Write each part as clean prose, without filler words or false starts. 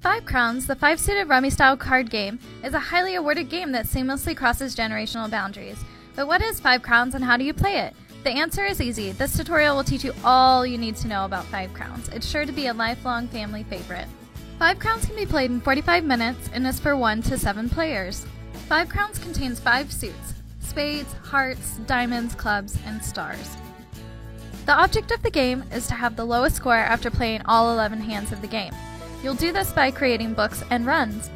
Five Crowns, the five-suited rummy-style card game, is a highly awarded game that seamlessly crosses generational boundaries. But what is Five Crowns and how do you play it? The answer is easy. This tutorial will teach you all you need to know about Five Crowns. It's sure to be a lifelong family favorite. Five Crowns can be played in 45 minutes and is for 1 to 7 players. Five Crowns contains 5 suits: spades, hearts, diamonds, clubs, and stars. The object of the game is to have the lowest score after playing all 11 hands of the game. You'll do this by creating books and runs.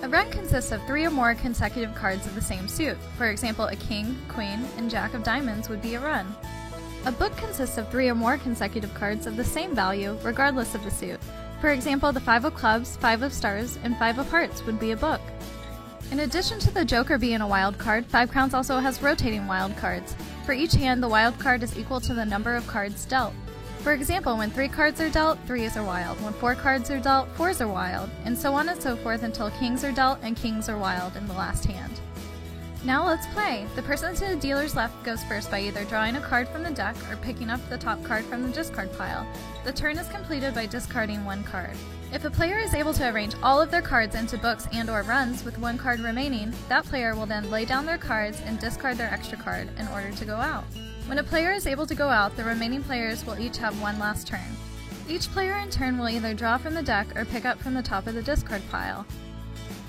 A run consists of 3 or more consecutive cards of the same suit. For example, a king, queen, and jack of diamonds would be a run. A book consists of 3 or more consecutive cards of the same value, regardless of the suit. For example, the 5 of clubs, 5 of stars, and 5 of hearts would be a book. In addition to the joker being a wild card, Five Crowns also has rotating wild cards. For each hand, the wild card is equal to the number of cards dealt. For example, when 3 cards are dealt, 3s are wild. When 4 cards are dealt, 4s are wild, and so on and so forth until kings are dealt and kings are wild in the last hand. Now let's play! The person to the dealer's left goes first by either drawing a card from the deck or picking up the top card from the discard pile. The turn is completed by discarding 1 card. If a player is able to arrange all of their cards into books and/or runs with 1 card remaining, that player will then lay down their cards and discard their extra card in order to go out. When a player is able to go out, the remaining players will each have 1 last turn. Each player in turn will either draw from the deck or pick up from the top of the discard pile.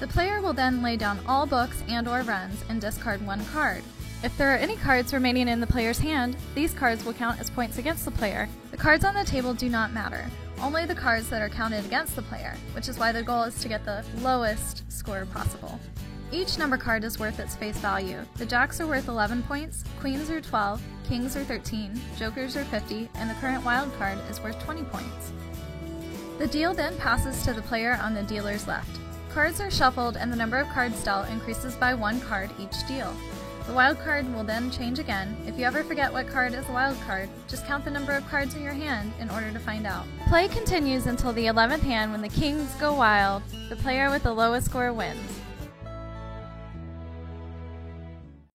The player will then lay down all books and/or runs and discard 1 card. If there are any cards remaining in the player's hand, these cards will count as points against the player. The cards on the table do not matter, only the cards that are counted against the player, which is why the goal is to get the lowest score possible. Each number card is worth its face value. The jacks are worth 11 points, queens are 12, kings are 13, jokers are 50, and the current wild card is worth 20 points. The deal then passes to the player on the dealer's left. Cards are shuffled and the number of cards dealt increases by 1 card each deal. The wild card will then change again. If you ever forget what card is a wild card, just count the number of cards in your hand in order to find out. Play continues until the 11th hand when the kings go wild. The player with the lowest score wins.